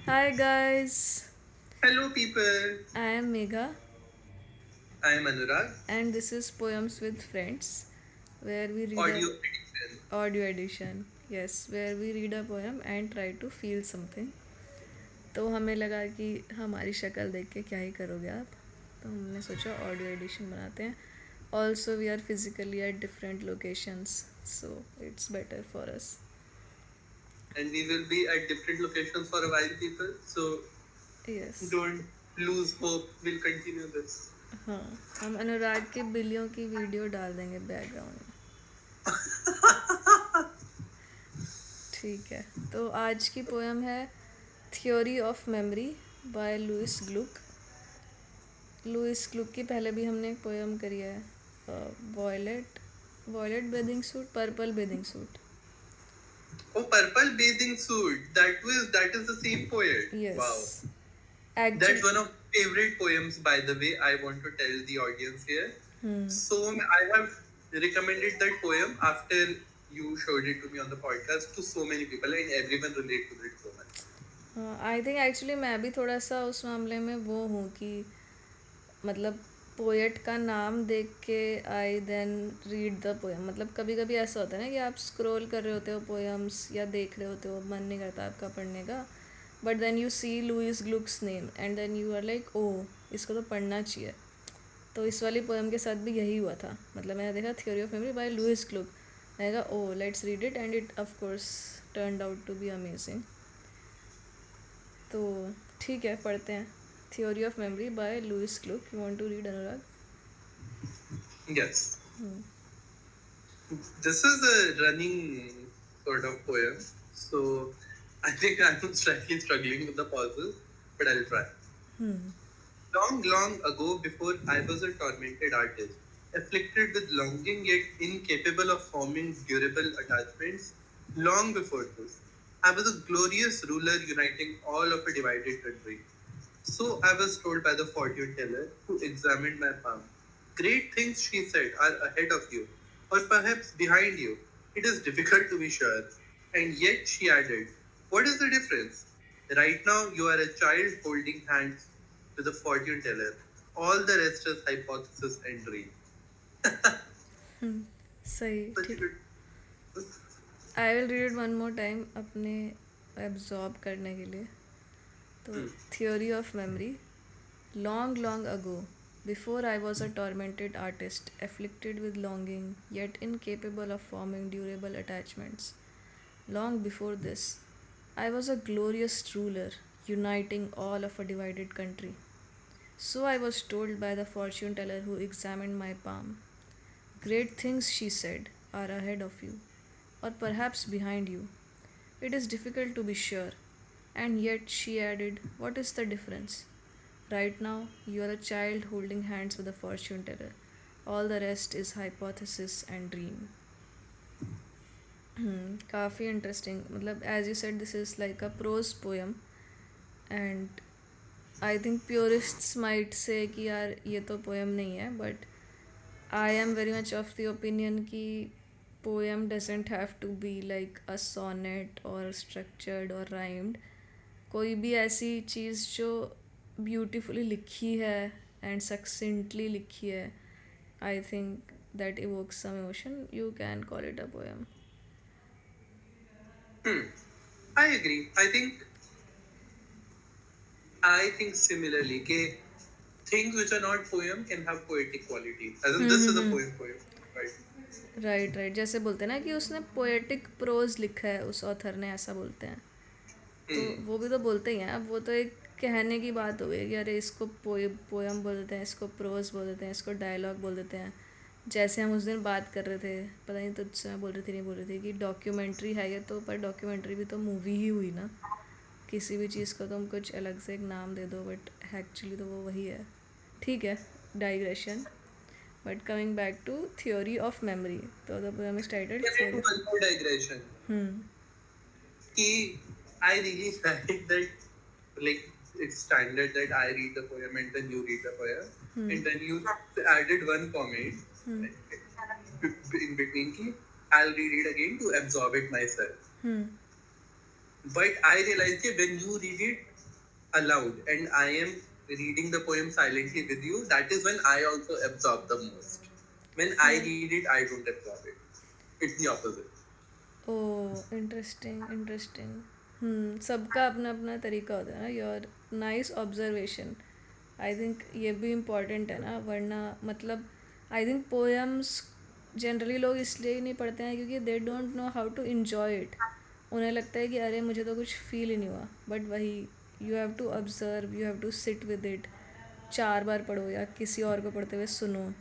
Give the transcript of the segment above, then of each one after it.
Hi guys, Hello, people. I am Megha I am Anurag. and this is Poems with Friends where we read a Audio edition. audio edition. Yes, where we read a poem and try to feel something. तो हमें लगा कि हमारी शक्ल देख के क्या ही करोगे आप, तो हमने सोचा ऑडियो एडिशन बनाते हैं. Also we are physically at different locations, so it's better for us. And we will be at different locations for a while, people. So yes. don't lose hope. We'll continue this. हाँ, हम अनुराग के बिल्लियों की video डाल देंगे background में. ठीक है, तो आज की पोएम है theory of memory by Louise Gluck. Louise Gluck की पहले भी हमने एक पोएम करी है, violet violet bathing suit, purple bathing suit. Oh, purple bathing suit. That is the same poet. Yes. Wow. That's actually. one of my favorite poems, by the way. I want to tell the audience here. So I have recommended that poem after you showed it to me on the podcast to so many people, and everyone relate to it so much. I think actually मैं भी थोड़ा सा उस मामले में वो हूँ कि मतलब पोएट का नाम देख के आई देन रीड द पोएम. मतलब कभी कभी ऐसा होता है ना कि आप स्क्रॉल कर रहे होते हो पोएम्स या देख रहे होते हो, मन नहीं करता आपका पढ़ने का, but then you see Louise Gluck's name and then you are like oh, इसको तो पढ़ना चाहिए. तो इस वाली पोएम के साथ भी यही हुआ था. मतलब मैंने देखा theory of memory by Louise Gluck, मैंने कहा oh let's read it and it of course turned out to be amazing. तो ठीक है, पढ़ते हैं. Theory of memory by Louise Gluck. You want to read Anurag? Yes. This is a running sort of poem, so I think I'm slightly struggling with the pauses, but I'll try. Long, long ago, before I was a tormented artist, afflicted with longing yet incapable of forming durable attachments, long before this, I was a glorious ruler uniting all of a divided country. So I was told by the fortune teller who examined my palm. Great things, she said, are ahead of you, or perhaps behind you. It is difficult to be sure. And yet, she added, what is the difference? Right now, you are a child holding hands to the fortune teller. All the rest is hypothesis and dream. सही. Such a ठीक. good. I will read one more time अपने absorb करने के लिए. तो theory of memory. Long long ago, before I was a tormented artist afflicted with longing yet incapable of forming durable attachments, long before this, I was a glorious ruler, uniting all of a divided country. So I was told by the fortune teller who examined my palm. Great things, she said, are ahead of you, or perhaps behind you. It is difficult to be sure. And yet, she added, what is the difference? Right now, you are a child holding hands with a fortune teller. All the rest is hypothesis and dream. काफ़ी interesting. मतलब as you said this is like a prose poem and I think purists might say कि यार ये तो poem नहीं है, but I am very much of the opinion कि poem doesn't have to be like a sonnet और structured और rhymed. कोई भी ऐसी चीज़ जो ब्यूटिफुली लिखी है एंड सक्सेंटली लिखी है, I think that evokes some emotion, you can call it a poem. I agree. I think similarly, ke things which are not poem can have poetic quality. As in, this is a poem, right? Right right. जैसे बोलते हैं ना कि उसने poetic pros लिखा है, उस author ने, ऐसा बोलते हैं. तो वो भी तो बोलते ही हैं. अब वो तो एक कहने की बात हो गई कि अरे इसको पोएम बोल देते हैं, इसको प्रोज बोल देते हैं, इसको डायलॉग बोल देते हैं. जैसे हम उस दिन बात कर रहे थे, पता नहीं तुझसे मैं बोल रही थी नहीं बोल रही थी कि डॉक्यूमेंट्री है ये तो, पर डॉक्यूमेंट्री भी तो मूवी ही हुई ना. किसी भी चीज़ को तुम कुछ अलग से एक नाम दे दो, बट एक्चुअली तो वो वही है. ठीक है, digression. But coming back to theory of memory, तो the poem is titled Get into theory. one more digression. Ki I really like that, like it's standard that I read the poem and then you read the poem, and then you added one comment in between ki I'll read it again to absorb it myself. But I realized that when you read it, aloud and I am reading the poem silently with you, that is when I also absorb the most. When I हाँ. read it, I don't absorb it. It's the opposite. Oh interesting interesting. सबका अपना अपना तरीका होता है ना. Your nice observation. I think ये भी इम्पोर्टेंट है ना, वरना मतलब आई थिंक पोएम्स जनरली लोग इसलिए ही नहीं पढ़ते हैं क्योंकि they don't know how to enjoy it. उन्हें लगता है कि अरे मुझे तो कुछ फील ही नहीं हुआ. बट वही, you have to observe, you have to sit with it. 4 बार पढ़ो या किसी और को पढ़ते हुए सुनो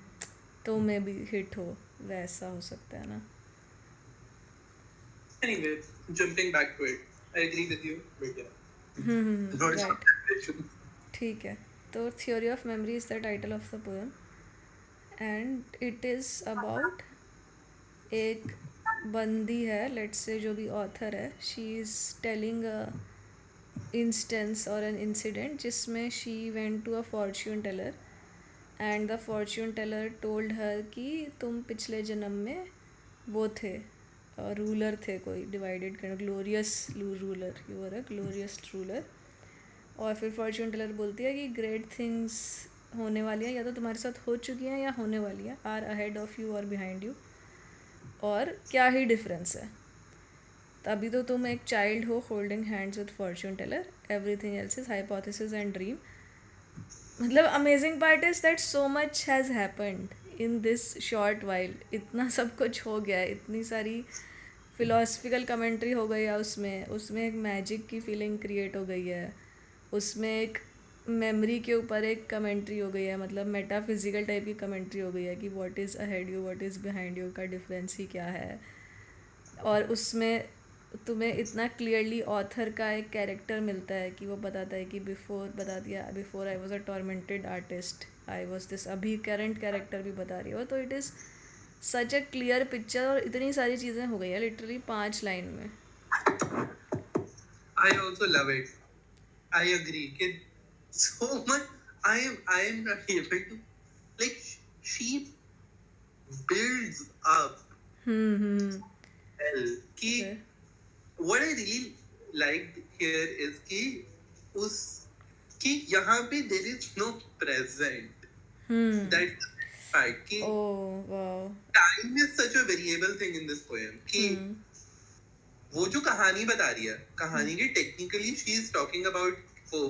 तो मे बी हिट हो. वैसा हो सकता है ना. Anyway, jumping back to it, I agree with you, but yeah, not right. concentration. ठीक है. तो theory of memory is the title of the poem and it is about एक बंदी है, लेट्स से जो भी ऑथर है, she is telling a instance और एन इंसिडेंट जिसमें she went to a fortune teller and the fortune teller told her कि तुम पिछले जन्म में वो थे, रूलर थे, कोई डिवाइडेड करना, glorious ruler, you are a glorious ruler. और फिर फॉर्च्यून टेलर बोलती है कि ग्रेट थिंग्स होने वाली हैं, या तो तुम्हारे साथ हो चुकी हैं या होने वाली हैं, आर अहेड ऑफ यू और बिहाइंड यू. और क्या ही डिफरेंस है. अभी तो तुम एक चाइल्ड हो holding hands with fortune teller, everything else is hypothesis and dream. मतलब amazing part is that so much has happened in this short while. इतना सब कुछ हो गया है, इतनी सारी फिलोसफिकल कमेंट्री हो गई है उसमें. उसमें एक मैजिक की फीलिंग क्रिएट हो गई है. उसमें एक मेमोरी के ऊपर एक कमेंट्री हो गई है, मतलब मेटाफिजिकल टाइप की कमेंट्री हो गई है कि what is ahead you, what is behind you का डिफरेंस ही क्या है. और उसमें तुम्हें इतना क्लियरली ऑथर का एक कैरेक्टर मिलता है कि वो बताता है कि बिफोर, बता दिया, before I was a tormented artist, I was this. अभी करंट कैरेक्टर भी बता रही हो, तो it is such a clear picture. और इतनी सारी चीज़ें हो गई है लिटरली 5 लाइन में. I also love it. I agree. Kid, so much. I am not able to, like, she builds up well. Ki Okay. what I really liked here is कि उस कि यहाँ पे there is no present. That's the fact कि Oh wow. time is such a variable thing in this poem. कि वो जो कहानी बता रही है, कहानी की technically she is talking about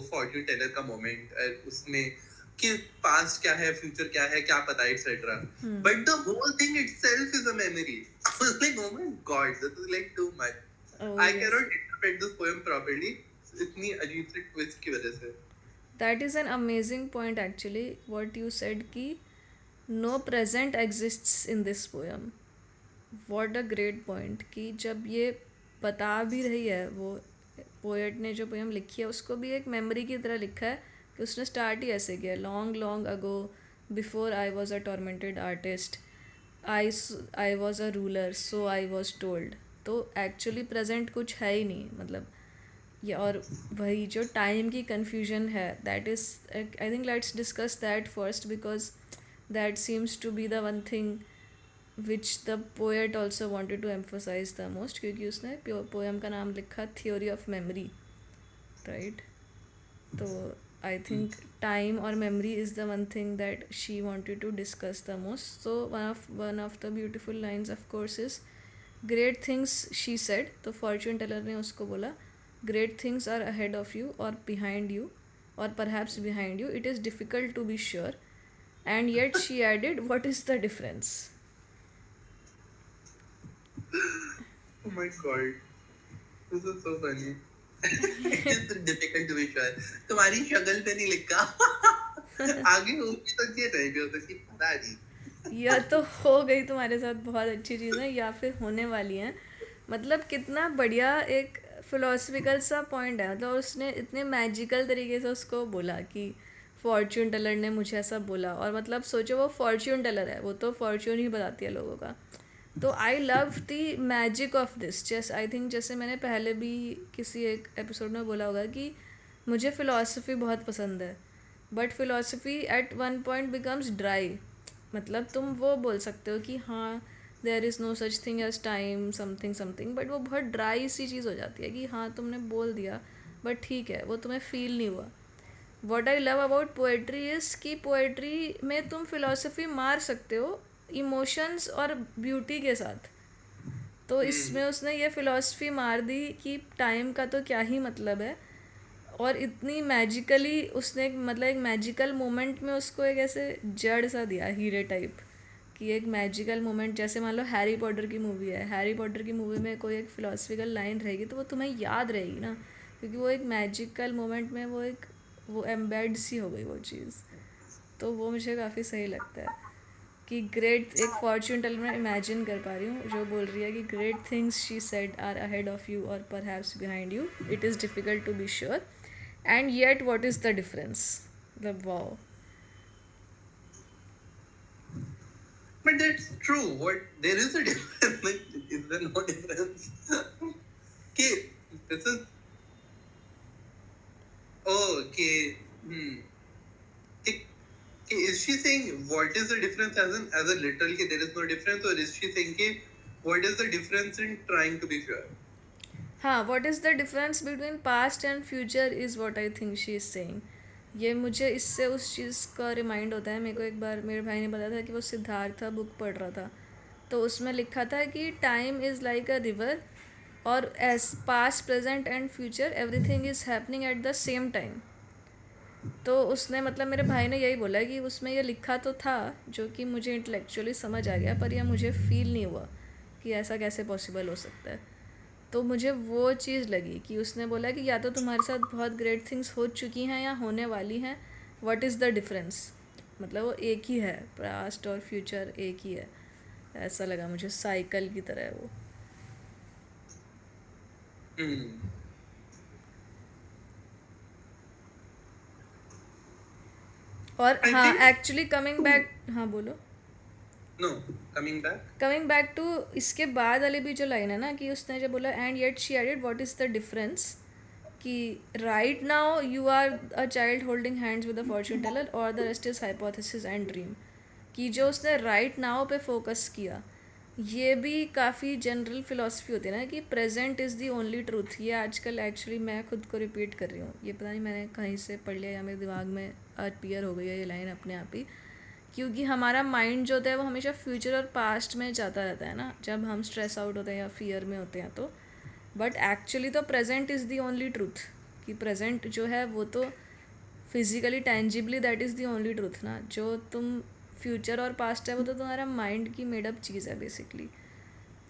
fortune teller का मोमेंट, उसमें कि पास्ट क्या है, फ्यूचर क्या है, क्या पता, etcetera. But the whole thing itself is a memory. I was like, oh my god, this is like too much. Oh, I yes. Can not interpret this poem properly इतनी अजीब सी twist की वजह से. That is an amazing point actually, what you said कि no present exists in this poem. What a great point. कि जब ये बता भी रही है, वो पोएट ने जो पोएम लिखी है उसको भी एक मेमोरी की तरह लिखा है कि उसने स्टार्ट ही ऐसे किया, long long ago before I was a tormented artist, I was a ruler so I was told. तो एक्चुअली प्रेजेंट कुछ है ही नहीं, मतलब ये. और वही जो टाइम की कन्फ्यूजन है, that is, I think let's discuss that first because that seems to be the one thing which the poet also wanted to emphasize the most, क्योंकि उसने पोएम का नाम लिखा थ्योरी ऑफ मेमोरी, राइट. तो I think time और memory is the one thing that she wanted to discuss the most. So one of the beautiful lines of course is great things she said. तो fortune teller ने उसको बोला, great things are ahead of you or behind you or perhaps behind you, it is difficult to be sure. And yet she added, what is the difference? Oh my god, this is so funny. It is difficult to be sure. तुम्हारी शक्ल पे नहीं लिखा. आगे होगी तो ये नहीं भी हो सकती, पता नहीं. या तो हो गई तुम्हारे साथ बहुत अच्छी चीज़ें या फिर होने वाली हैं. मतलब कितना बढ़िया एक फिलोसफिकल सा पॉइंट है. मतलब उसने इतने मैजिकल तरीके से उसको बोला कि फॉर्च्यून टेलर ने मुझे ऐसा बोला. और मतलब सोचो वो फॉर्च्यून टेलर है, वो तो फॉर्च्यून ही बताती है लोगों का. तो I love the magic of this. जैसे आई थिंक जैसे मैंने पहले भी किसी एक एपिसोड में बोला होगा कि मुझे फ़िलासफ़ी बहुत पसंद है, but philosophy at one point becomes dry. मतलब तुम वो बोल सकते हो कि हाँ there is no such thing as time something something, but वो बहुत ड्राई सी चीज़ हो जाती है कि हाँ तुमने बोल दिया बट ठीक है, वो तुम्हें फील नहीं हुआ. What I love about poetry is कि पोएट्री में तुम फिलॉसफी मार सकते हो इमोशंस और ब्यूटी के साथ। तो इसमें उसने ये फिलॉसफी मार दी कि टाइम का तो क्या ही मतलब है, और इतनी मैजिकली उसने मतलब एक मैजिकल मोमेंट में उसको एक ऐसे जड़ सा दिया हीरे टाइप, कि एक मैजिकल मोमेंट, जैसे मान लो हैरी पॉटर की मूवी है, हैरी पॉटर की मूवी में कोई एक फिलोसफिकल लाइन रहेगी तो वो तुम्हें याद रहेगी ना, क्योंकि वो एक मैजिकल मोमेंट में वो एम्बेड सी हो गई वो चीज़। तो वो मुझे काफ़ी सही लगता है कि ग्रेट, एक फॉर्च्यून टेलर मैं इमेजिन कर पा रही हूँ जो बोल रही है कि great things she said are ahead of you और perhaps behind you, it is difficult to be sure and yet what is the difference. मतलब wow. But that's true. What there is a difference. Like, is there no difference? Okay, this is. Oh, okay. Okay, is she saying what is the difference as a literal? Okay, there is no difference, or is she saying okay, what is the difference in trying to be sure? हाँ, what is the difference between past and future is what I think she is saying. ये मुझे इससे उस चीज़ का remind होता है। मेरे को एक बार मेरे भाई ने बताया था कि वो सिद्धार्थ बुक पढ़ रहा था, तो उसमें लिखा था कि time is like a river और as past present and future everything is happening at the same time. तो उसने मतलब मेरे भाई ने यही बोला कि उसमें ये लिखा तो था जो कि मुझे इंटेलेक्चुअली समझ आ गया, पर यह मुझे फील नहीं हुआ कि ऐसा कैसे पॉसिबल हो सकता है। तो मुझे वो चीज़ लगी कि उसने बोला कि या तो तुम्हारे साथ बहुत ग्रेट थिंग्स हो चुकी हैं या होने वाली हैं, व्हाट इज़ द डिफरेंस। मतलब वो एक ही है, पास्ट और फ्यूचर एक ही है। ऐसा लगा मुझे, साइकिल की तरह है वो। Hmm. और I हाँ, think एक्चुअली कमिंग बैक, हाँ बोलो। no. Coming back. Coming back to इसके बाद वाली भी जो लाइन है ना, कि उसने जो बोला and yet she added what is the difference, कि right now you are a child holding hands with a fortune teller और the rest is hypothesis and dream. कि जो उसने राइट नाउ पे फोकस किया, ये भी काफ़ी जनरल फिलॉसफी होती है ना कि present is the only truth. ये आजकल एक्चुअली मैं खुद को रिपीट कर रही हूँ, ये पता नहीं मैंने कहीं से पढ़ लिया या मेरे दिमाग में अपीयर हो गई है ये लाइन अपने आप ही, क्योंकि हमारा माइंड जो होता है वो हमेशा फ्यूचर और पास्ट में जाता रहता है ना, जब हम स्ट्रेस आउट होते हैं या फियर में होते हैं तो। बट एक्चुअली तो present is the only truth, कि प्रेजेंट जो है वो तो physically tangibly that is the only truth ना। जो तुम फ्यूचर और पास्ट है वो तो तुम्हारा माइंड की मेडअप चीज़ है बेसिकली।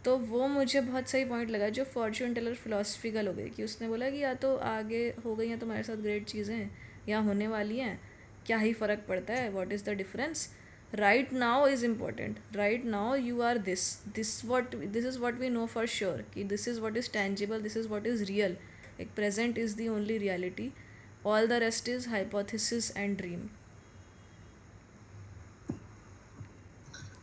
तो वो मुझे बहुत सही पॉइंट लगा जो फॉर्च्यून टेलर फिलोसफिकल हो गई, कि उसने बोला कि या तो आगे हो गई हैं तुम्हारे साथ ग्रेट चीज़ें या होने वाली हैं, क्या ही फ़र्क पड़ता है, what is the difference. Right now is important, right now you are this is what we know for sure, कि this is what is tangible, this is what is real. एक present is the only reality, all the rest is hypothesis and dream.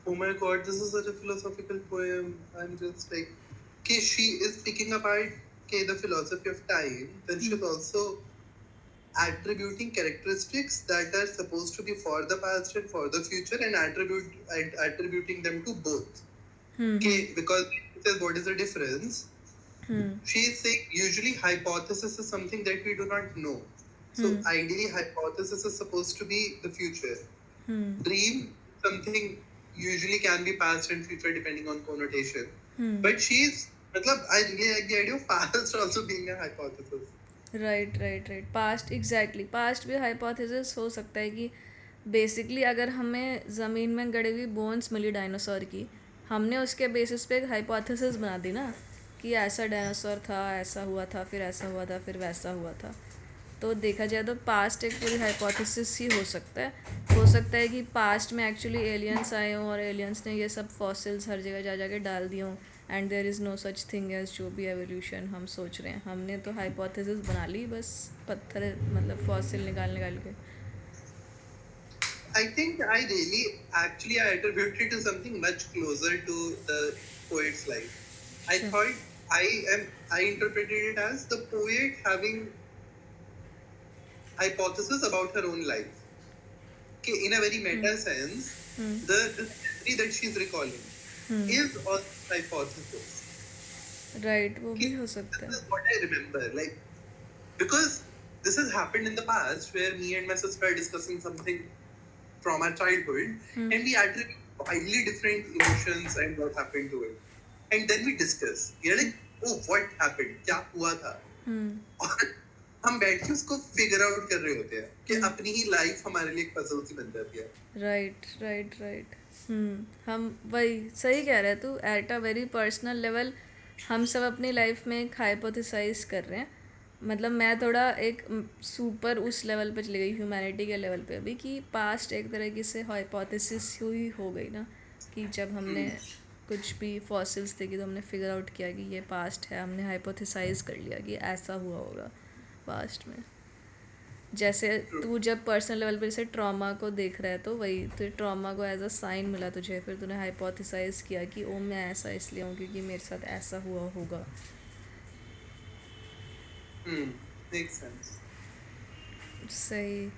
Oh my god, this is such a philosophical poem. I'm just like, okay, she is picking apart okay, the philosophy of time. Then she's also attributing characteristics that are supposed to be for the past and for the future, and attributing them to both. Okay, because it says what is the difference? She is saying usually hypothesis is something that we do not know. So ideally, hypothesis is supposed to be the future. Dream something usually can be past and future depending on connotation. But she's, मतलब, I really like the idea of past also being a hypothesis. Right right right, past exactly, past भी hypothesis हो सकता है कि basically अगर हमें ज़मीन में गड़ी हुई बोन्स मिली डायनासोर की, हमने उसके बेसिस पे एक हाइपोथेसिस बना दी ना कि ऐसा डायनासोर था, ऐसा हुआ था, फिर ऐसा हुआ था, फिर वैसा हुआ था। तो देखा जाए तो पास्ट एक पूरी हाइपोथेसिस ही हो सकता है। हो सकता है कि पास्ट में एक्चुअली एलियंस आए हों और एलियंस ने ये सब फॉसिल्स हर जगह जा जाके डाल दिए हों, and there is no such thing as जो भी एवोल्यूशन हम सोच रहे हैं। हमने तो हाइपोथेसिस बना ली बस, पत्थर मतलब फॉसिल निकाल निकाल के। I think I really actually I attribute it to something much closer to the poet's life. I Sure. thought I interpreted it as the poet having hypothesis about her own life. Okay, in a very meta sense, the theory that she's recalling is all hypothesis. Right, वो Okay, भी हो सकता this है। is what I remember. Like, because this has happened in the past where me and my sister are discussing something from our childhood, and we attribute widely different emotions and what happened to it. And then we discuss. We are like, oh, what happened? क्या हुआ था? और हम बैठ के उसको figure out कर रहे होते हैं कि अपनी ही लाइफ हमारे लिए एक पजल सी बन जाती है. राइट. हम वही सही कह रहे हैं तू. At a very personal level हम सब अपनी लाइफ में एक हाइपोथेसाइज कर रहे हैं. मतलब मैं थोड़ा एक सुपर उस लेवल पे चली गई ह्यूमैनिटी के लेवल पे अभी कि पास्ट एक तरीके से हाइपोथेसिस हुई हो गई ना कि जब हमने कुछ भी फॉसिल्स थे कि तो हमने फिगर आउट किया कि ये पास्ट है. हमने हाइपोथेसाइज कर लिया कि ऐसा हुआ होगा पास्ट में. जैसे तू जब पर्सनल लेवल पे जैसे ट्रॉमा को देख रहा है तो वही तो ट्रॉमा को एज अ साइन मिला तुझे. फिर तूने हाइपोथेसाइज किया कि ओ मैं ऐसा इसलिए हूँ क्योंकि मेरे साथ ऐसा हुआ होगा. Makes sense. सही.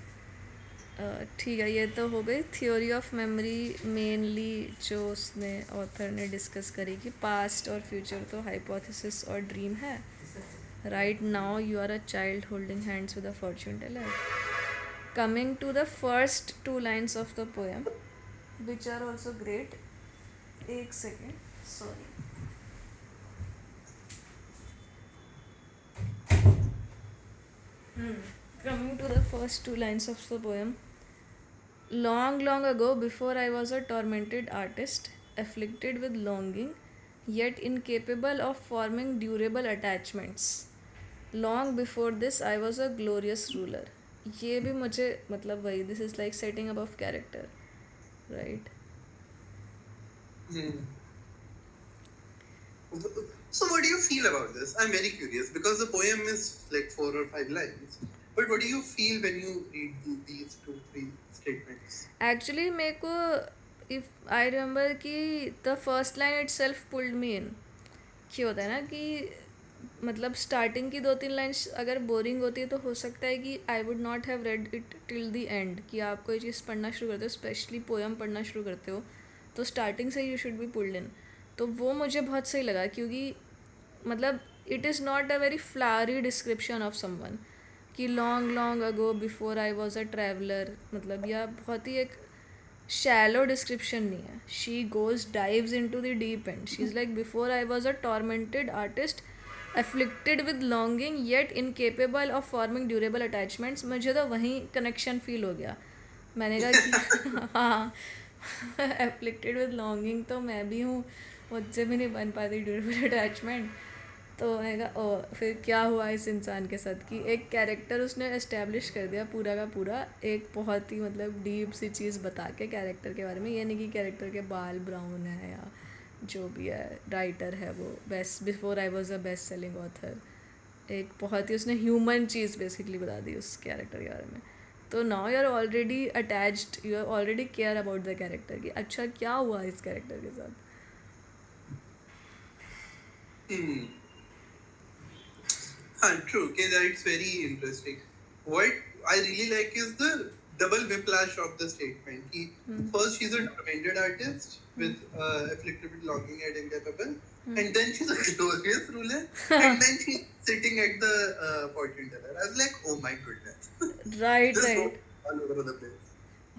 ठीक है. ये तो हो गई थ्योरी ऑफ मेमोरी. मेनली जो उसने ऑथर ने डिस्कस करी कि पास्ट और फ्यूचर तो हाइपोथेसिस और ड्रीम है. Right now you are a child holding hands with a fortune teller. Coming to the first 2 lines of the poem which are also great. एक second. Sorry. Coming to the first 2 lines of the poem. Long, long ago, before I was a tormented artist, afflicted with longing, yet incapable of forming durable attachments. Long before this, I was a glorious ruler. ये भी मुझे मतलब वही this is like setting up of character. Right. So what do you feel about this? I'm very curious because the poem is like 4 or 5 lines. But what do you feel when you read these 2-3 statements? Actually मेरे को if I remember कि the first line itself pulled me in. कि होता है ना कि मतलब starting की 2-3 लाइन्स अगर बोरिंग होती है तो हो सकता है कि I would not have read it till the end. कि आप कोई चीज़ पढ़ना शुरू करते हो स्पेशली पोएम पढ़ना शुरू करते हो तो स्टार्टिंग से you should be pulled in. तो वो मुझे बहुत सही लगा क्योंकि मतलब it is not a very flowery description of someone कि long long ago before I was a traveller. मतलब यह बहुत ही एक शैलो डिस्क्रिप्शन नहीं है. She goes dives into the deep end. She is like before I was a tormented artist afflicted with longing yet incapable of forming durable attachments. मुझे तो वहीं कनेक्शन फील हो गया. मैंने कहा कि हाँ afflicted with longing तो मैं भी हूँ. मुझसे भी नहीं बन पाती ड्यूरेबल अटैचमेंट. तो मैंने कहा ओ फिर क्या हुआ इस इंसान के साथ कि एक कैरेक्टर उसने इस्टेब्लिश कर दिया पूरा का पूरा. एक बहुत ही मतलब डीप सी चीज़ बता के कैरेक्टर के बारे में. ये नहीं कि कैरेक्टर के बाल ब्राउन है या जो भी है राइटर है वो best before I was a best selling author. एक बहुत ही उसने ह्यूमन चीज़ बेसिकली बता दी उस कैरेक्टर के बारे में. तो now you are already attached. You are already care about the character कि अच्छा क्या हुआ इस कैरेक्टर के साथ. True. Okay, that's very interesting. What I really like is the double whiplash of the statement. First, she's a tormented artist with afflicted with longing and incapable, and then she's a glorious ruler, and then she's sitting at the fortune teller. I was like, oh my goodness. Right Just right. all over the place.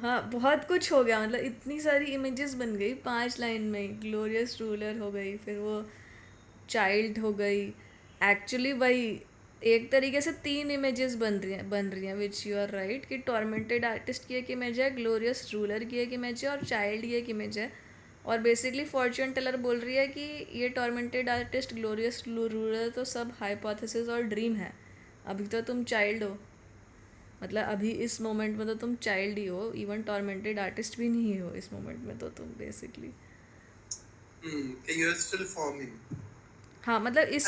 हाँ बहुत कुछ हो गया. मतलब इतनी सारी images बन गई 5 लाइन में. ग्लोरियस रूलर हो गई, फिर वो चाइल्ड हो गई. एक्चुअली वही एक तरीके से 3 इमेजेस बन रही हैं विच यू आर राइट कि टॉर्मेंटेड आर्टिस्ट की एक इमेज है, ग्लोरियस रूलर की एक इमेज है और चाइल्ड की एक इमेज है. और बेसिकली फॉर्च्यून टेलर बोल रही है कि ये टॉर्मेंटेड आर्टिस्ट ग्लोरियस रूलर तो सब हाइपोथेसिस और ड्रीम है. अभी तो तुम चाइल्ड हो. मतलब अभी इस मोमेंट में तो तुम चाइल्ड ही हो. इवन टॉर्मेंटेड आर्टिस्ट भी नहीं हो इस मोमेंट में तो तुम basically. You are still forming. हाँ मतलब इस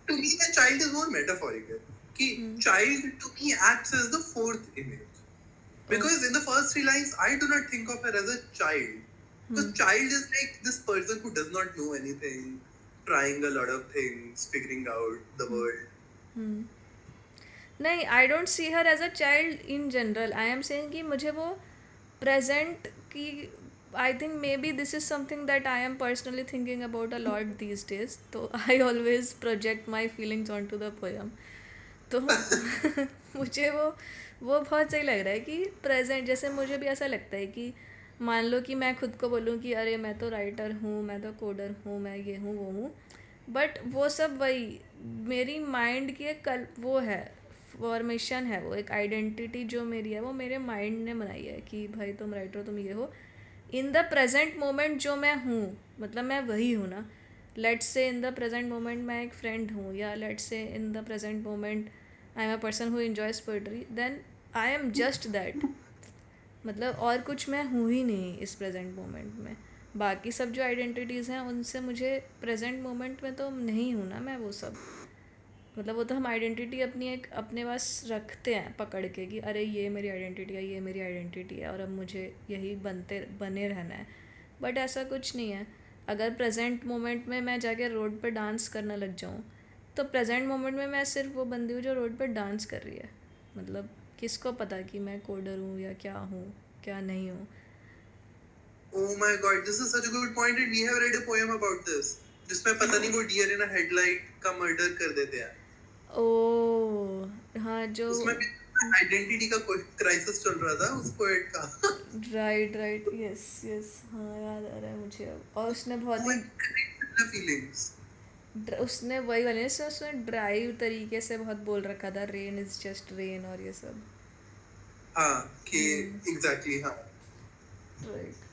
To me, a child is more metaphorical. Child to me acts as the 4th image. Because in the first 3 lines, I do not think of her as a child. Because child is like this person who does not know anything, trying a lot of things, figuring out the world. नहीं I don't see her as a child in general. I am saying कि मुझे वो present की I think maybe this is something that I am personally thinking about a lot these days. So I always project my feelings onto the poem. तो मुझे वो बहुत सही लग रहा है कि प्रेजेंट, जैसे मुझे भी ऐसा लगता है कि मान लो कि मैं खुद को बोलूँ कि अरे मैं तो राइटर हूँ, मैं तो कोडर हूँ, मैं ये हूँ वो हूँ, बट वो सब वही मेरी माइंड की एक कल वो है, फॉर्मेशन है, वो एक आइडेंटिटी जो मेरी है वो मेरे माइंड ने बनाई है कि भाई तुम राइटर हो, तुम ये हो। इन द प्रेजेंट मोमेंट जो मैं हूँ, मतलब मैं वही हूँ ना। Let's say in the present moment मैं एक फ्रेंड हूँ, या let's say in the present moment I am a person who enjoys poetry, then I am just that. मतलब और कुछ मैं हूँ ही नहीं इस प्रेजेंट मोमेंट में। बाकी सब जो आइडेंटिटीज़ हैं उनसे मुझे प्रेजेंट मोमेंट में तो नहीं हूँ ना मैं वो सब। मतलब वो तो हम आइडेंटिटी अपनी एक अपने पास रखते हैं पकड़ के कि अरे ये मेरी आइडेंटिटी है, ये मेरी आइडेंटिटी है, और अब मुझे यही बने रहना है। बट ऐसा कुछ नहीं है। अगर प्रेजेंट मोमेंट में मैं जाके रोड पे डांस करने लग जाऊँ, तो प्रेजेंट मोमेंट में मैं सिर्फ वो बंदी हूँ जो रोड पे डांस कर रही है। मतलब किसको पता कि मैं कोडर हूँ या क्या हूँ, क्या नहीं हूँ। Oh my god, this is such a good point and we have read a poem about this. जिसमें पता नहीं वो डियर इन हेडलाइट का मर्डर कर देते हैं. ओ हाँ, जो उसमें भी आइडेंटिटी का क्राइसिस चल रहा था उस पोएट का. राइट राइट, यस यस, हाँ याद आ रहा है मुझे अब। और उसने बहुत Oh he my god, feelings. उसने वही वाले से उसने ड्राइव तरीके से बहुत बोल रखा था, रेन इज जस्ट रेन और ये सब। हाँ कि एग्जैक्टली हाँ. राइट।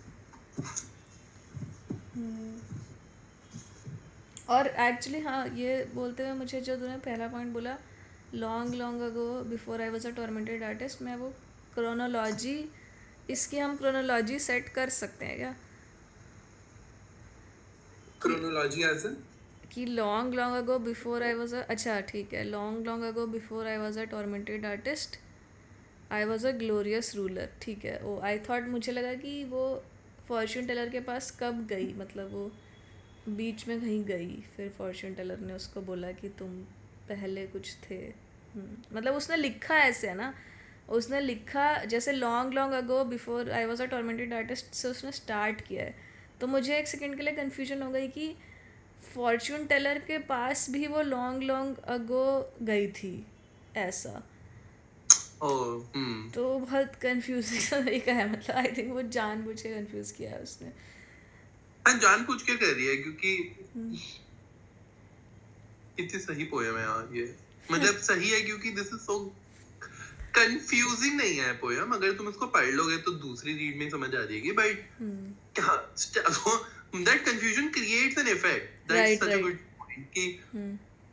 और एक्चुअली हाँ, ये बोलते हुए मुझे जो तूने पहला पॉइंट बोला, long long ago before I was a tormented artist, मैं वो क्रोनोलॉजी, इसकी हम क्रोनोलॉजी सेट कर सकते हैं क्या कि chronology as in long long ago before I was a, अच्छा ठीक है, long long ago before I was a tormented artist I was a glorious ruler. ठीक है, ओ आई थॉट, मुझे लगा कि वो फॉर्च्यून टेलर के पास कब गई, मतलब वो बीच में कहीं गई, फिर फॉर्च्यून टेलर ने उसको बोला कि तुम पहले कुछ थे। मतलब उसने लिखा ऐसे है ना, उसने लिखा जैसे long long ago before I was a tormented artist से उसने स्टार्ट किया है। तो मुझे एक सेकेंड के लिए कन्फ्यूजन हो गई कि फॉर्च्यून टेलर के पास भी वो लॉन्ग लॉन्ग अगो गई थी ऐसा। तो बहुत कंफ्यूजिंग तरीका है, मतलब आई थिंक वो जानबूझ के कंफ्यूज किया है उसने। हाँ जानबूझ के कर रही है क्योंकि इतनी सही पोयम है यार ये. मतलब सही है क्योंकि दिस इज सो कंफ्यूजिंग नहीं है पोयम. अगर तुम इसको पढ़ लोगे तो दूसरी रीड में समझ आ जाएगी. बट हाँ, that confusion creates an effect. That's right such a right. Good point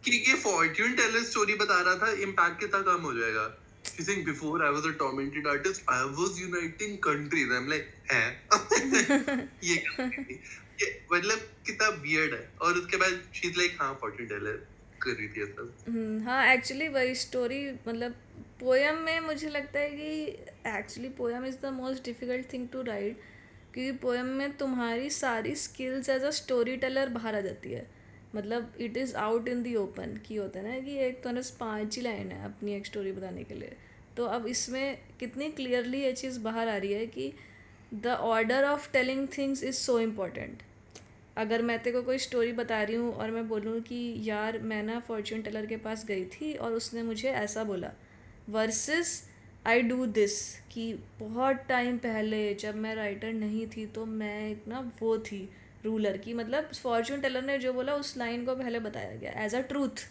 कि ये फॉर्च्यून टेलर स्टोरी बता रहा था, इम्पैक्ट कितना कम हो जाएगा. She's saying before I was a tormented artist, I was uniting countries. I'm like, हैं? ये क्या थी? ये मतलब कितना weird है. और उसके बाद she's like, हाँ फॉर्च्यून टेलर कर रही थी सब. हाँ एक्चुअली वही स्टोरी, मतलब पोएम में मुझे लगता है कि actually poem is the most difficult thing to write, क्योंकि पोएम में तुम्हारी सारी skills as a story teller बाहर आ जाती है। मतलब it is out in the open की होता है ना, कि एक तो 5 ही लाइन है अपनी एक स्टोरी बताने के लिए। तो अब इसमें कितनी क्लियरली ये चीज़ बाहर आ रही है कि the order of telling things is so important. अगर मैं तेरे को कोई स्टोरी बता रही हूँ और मैं बोलूँ कि यार मैं ना फॉर्च्यून टेलर के पास गई थी और उसने मुझे ऐसा बोला, वर्सेस आई डू दिस, कि बहुत टाइम पहले जब मैं राइटर नहीं थी तो मैं एक ना वो थी रूलर की, मतलब फॉर्च्यून टेलर ने जो बोला उस लाइन को पहले बताया गया एज अ ट्रूथ,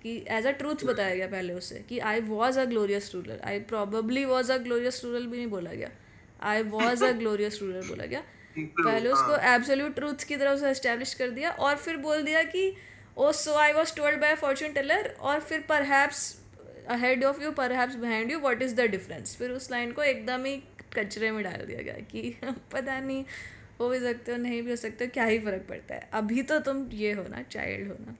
कि एज अ ट्रूथ बताया गया पहले उसे कि आई was a glorious ruler, I probably was a glorious ruler भी नहीं बोला गया, आई वॉज अ ग्लोरियस रूलर बोला गया। True, पहले उसको हाँ. एब्सोल्यूट ट्रूथ की तरफ से एस्टेब्लिश कर दिया और फिर बोल दिया कि oh so I was told by fortune teller, और फिर perhaps ahead of you, perhaps behind you, what is the difference. फिर उस लाइन को एकदम ही कचरे में डाल दिया गया कि पता नहीं, हो भी सकते हो नहीं भी हो सकते हो, क्या ही फ़र्क पड़ता है, अभी तो तुम ये हो ना, चाइल्ड हो ना।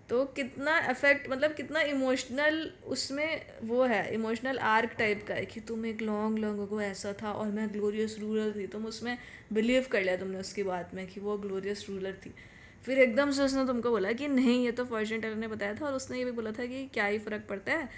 तो कितना इफेक्ट, मतलब कितना इमोशनल उसमें वो है, इमोशनल आर्क टाइप का है कि तुम एक लॉन्ग लॉन्ग अगो ऐसा था और मैं ग्लोरियस रूलर थी, तुम उसमें बिलीव कर लिया तुमने उसकी बात में कि वो ग्लोरियस रूलर थी। फिर एकदम से उसने तुमको बोला कि नहीं ये तो फॉर्च्यून टेलर ने बताया था और उसने ये भी बोला था कि क्या ही फ़र्क पड़ता है,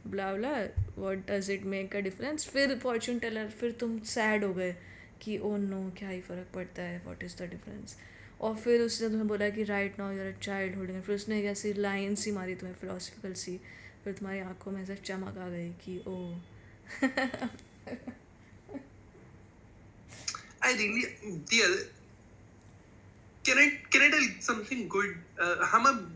blah blah, what does it make a difference. फिर फॉर्च्यून टेलर, फिर तुम सैड हो गए कि ओ नो क्या ही फ़र्क पड़ता है, व्हाट इज़ द डिफरेंस। और फिर उसने तुम्हें बोला कि right now you're a child holding, फिर उसने एक ऐसी लाइन सी मारी तुम्हें फिलोसफिकल सी, फिर तुम्हारी आंखों में ऐसे चमक आ गई कि ओ I really, the other, can I tell something good?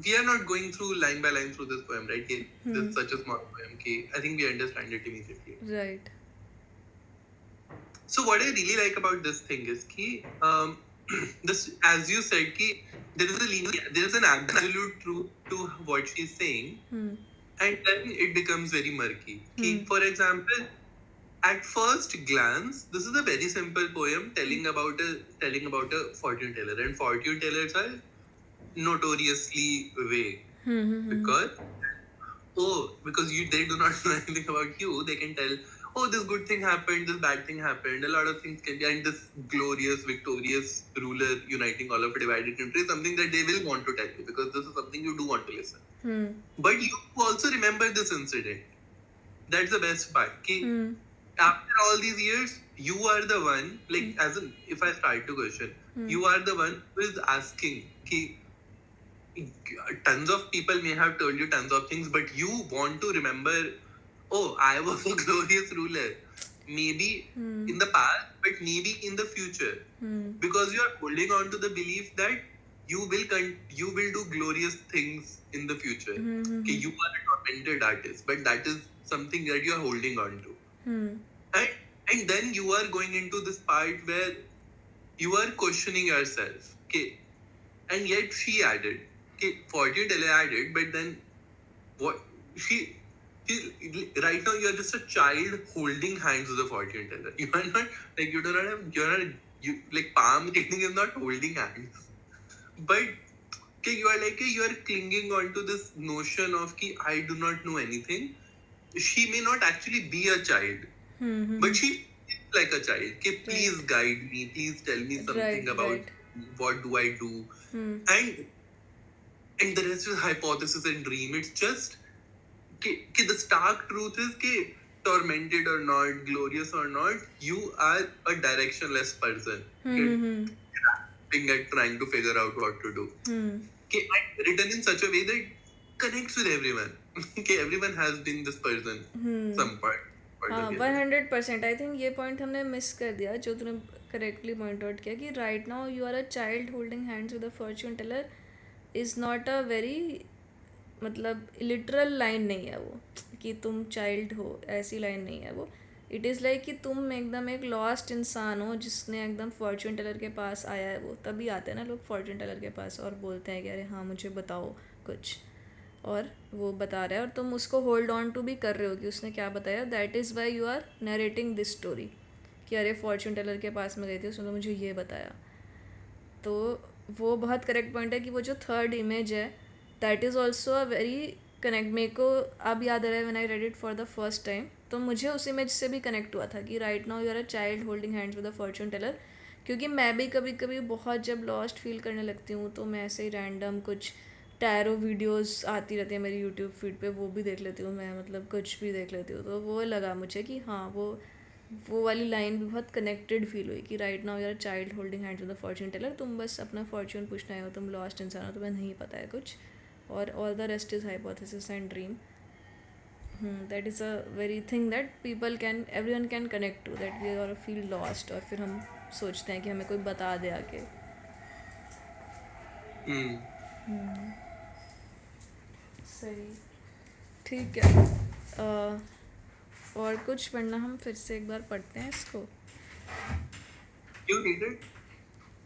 We are not going through line by line through this poem, right? This is such a small poem. I think we understand it immediately. Right So what I really like about this thing is this, as you said, there is an absolute truth to what she's saying, and then it becomes very murky. For example, at first glance, this is a very simple poem telling about a fortune teller, and fortune tellers are notoriously vague because they do not know anything about you. They can tell, oh, this good thing happened, this bad thing happened, a lot of things can be, and this glorious, victorious ruler uniting all of a divided country is something that they will want to tell you because this is something you do want to listen. But you also remember this incident. That's the best part. After all these years, you are the one, like, as in, if I start to question, you are the one who is asking. Tons of people may have told you tons of things, but you want to remember, oh, I was a glorious ruler. Maybe in the past, but maybe in the future. Because you are holding on to the belief that you will do glorious things in the future. Okay, you are a tormented artist, but that is something that you are holding on to. And then you are going into this part where you are questioning yourself. Okay, and yet she added, okay, fortune teller added, but then what she right now you are just a child holding hands with a fortune teller. You are not like you like palm reading is not holding hands, but okay, you are like you are clinging onto this notion of ki I do not know anything. She may not actually be a child, but she feels like a child. Okay, please guide me. Please tell me something about what do I do, and the rest is hypothesis and dream. It's just the stark truth is tormented or not, glorious or not, you are a directionless person. Trying to figure out what to do. And written in such a way that connects with everyone. Everyone has been this person some part. हाँ 100%. I think ये point हमने miss कर दिया जो तूने correctly point out किया कि right now you are a child holding hands with a fortune teller is not a very मतलब लिटरल लाइन नहीं है वो कि तुम चाइल्ड हो, ऐसी लाइन नहीं है वो. इट इज़ लाइक कि तुम एकदम एक लॉस्ट इंसान हो जिसने एकदम फॉर्च्यून टेलर के पास आया है. वो तभी आते हैं ना लोग फॉर्च्यून टेलर के पास और बोलते हैं कि अरे हाँ मुझे बताओ कुछ, और वो बता रहा है और तुम उसको होल्ड ऑन टू भी कर रहे हो कि उसने क्या बताया. That is why you are narrating this story कि अरे फॉर्च्यून टेलर के पास में गई थी, उसने तो मुझे ये बताया. तो वो बहुत करेक्ट पॉइंट है कि वो जो थर्ड इमेज है that is also a very connect. मेरे को अब याद आ रहा है when I read it for the first time, तो मुझे उस इमेज से भी कनेक्ट हुआ था कि right now you are a child holding hands with a fortune teller. क्योंकि मैं भी कभी कभी बहुत जब लॉस्ट फील करने लगती हूँ तो मैं ऐसे ही रैंडम कुछ टैरो वीडियोस आती रहती है मेरी यूट्यूब फीड पे, वो भी देख लेती हूँ मैं, मतलब कुछ भी देख लेती हूँ. तो वो लगा मुझे कि हाँ वो वाली लाइन भी बहुत कनेक्टेड फील हुई कि right now you're a child holding hand with a fortune teller. तुम बस अपना फॉर्च्यून पूछना है हो, तुम लॉस्ट इंसान हो, तुम्हें नहीं पता है कुछ, और all the rest is hypothesis and dream. That is a very thing that people can everyone can connect to, that we are feel lost और फिर हम सोचते हैं कि हमें कोई बता दे आके. सही, ठीक है. और कुछ पढ़ना, हम फिर से एक बार पढ़ते हैं इसको.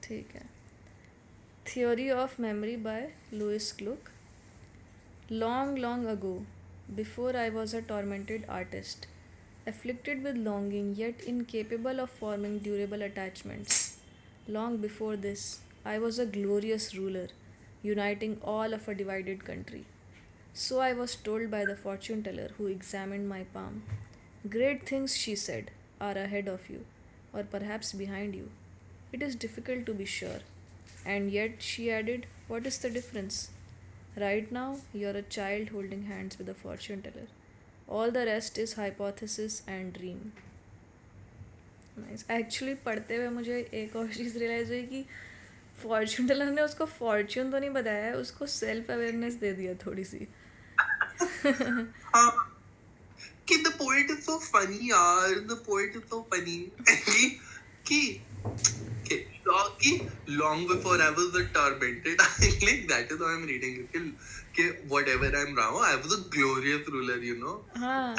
ठीक है. Theory of Memory by Louis Gluck. Long, long ago, before I was a tormented artist, afflicted with longing yet incapable of forming durable attachments, long before this, I was a glorious ruler, uniting all of a divided country. So I was told by the fortune teller who examined my palm. Great things, she said, are ahead of you, or perhaps behind you. It is difficult to be sure. And yet, she added, what is the difference? Right now, you are a child holding hands with a fortune teller. All the rest is hypothesis and dream. Nice. Actually पढ़ते हुए मुझे एक और चीज़ realise हुई कि Fortune teller ने उसको Fortune तो नहीं बताया है, उसको सेल्फ अवेयरनेस दे दिया थोड़ी सी. हाँ कि the poet is so funny यार, the poet is so funny कि कि long before I was the tormented like that is how I'm reading it कि whatever I'm wrong I was a glorious ruler, you know. हाँ,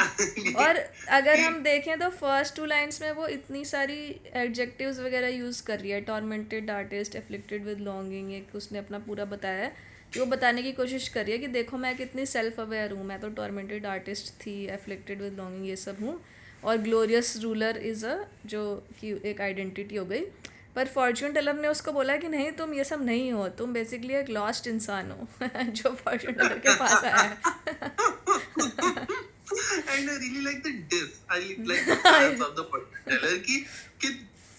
और अगर हम देखें तो फर्स्ट टू लाइंस में वो इतनी सारी एडजेक्टिव्स वगैरह यूज़ कर रही है, tormented artist, afflicted with longing, एक उसने अपना पूरा बताया है कि वो बताने की कोशिश कर रही है कि देखो मैं कितनी सेल्फ अवेयर हूँ, मैं तो टॉर्मेंटेड आर्टिस्ट थी, एफ्लिक्टेड विद लॉन्गिंग ये सब हूँ, और ग्लोरियस रूलर इज़ अ जो कि एक आइडेंटिटी हो गई। पर फॉर्चून टेलर ने उसको बोला कि नहीं तुम ये सब नहीं हो, तुम बेसिकली एक लॉस्ट इंसान हो जो फॉर्चून टेलर के पास आया है। And I really like the diss. I like the stance of the teller. Ki,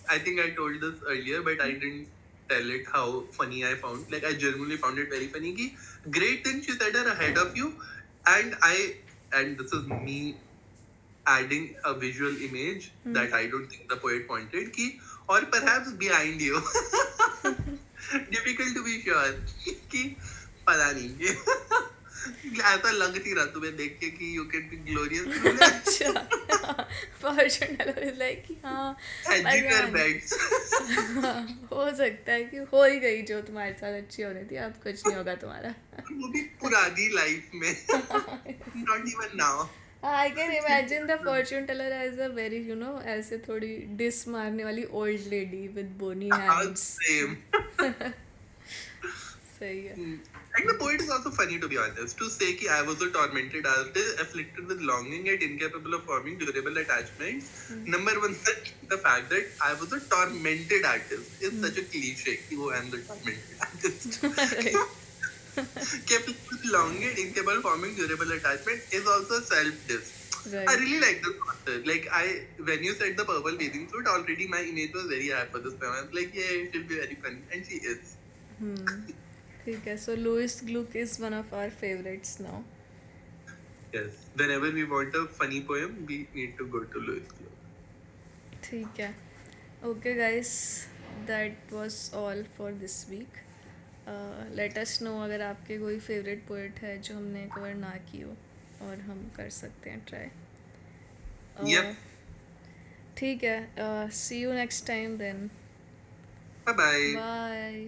I think I told this earlier, but I didn't tell it how funny I found. Like I genuinely found it very funny. Ki, great things she said are ahead of you, and this is me adding a visual image that I don't think the poet wanted. Ki, or perhaps behind you. Difficult to be sure. Ki, पता नहीं ऐसा लग नहीं रहा तुम्हें देख के कि यू कैन बी ग्लोरियस अच्छा फॉर्चून टेलर इज लाइक कि हाँ hedging your पता bets. नहीं, हो सकता है कि हो ही गई जो तुम्हारे साथ अच्छी होनी थी, अब कुछ नहीं होगा तुम्हारा। वो भी पुरानी लाइफ में not even now. I can imagine the fortune teller as a very you know ऐसे थोड़ी डिस मारने वाली old lady with bony hands. Same. सही है। And the poet is also funny, to be honest. To say कि I was a tormented artist, afflicted with longing yet incapable of forming durable attachments. Number one, the fact that I was a tormented artist is such a cliche. कि वो I am the tormented artist. कि afflicted with longing yet incapable of forming durable attachment is also self-diss. Right. I really like this author. Like when you said the purple bathing suit, already my image was very high for this poem. I was like, yeah, she'll be very funny, and she is. ठीक है, so Louise Gluck is one of our favourites now. Yes. Whenever we want a funny poem, we need to go to Louis Glück. ठीक है, okay guys, that was all for this week. Let us know अगर आपके कोई favourite poet है जो हमने cover ना की हो, और हम कर सकते हैं ट्राई। Yep. ठीक है, see you next time then. Bye bye. Bye.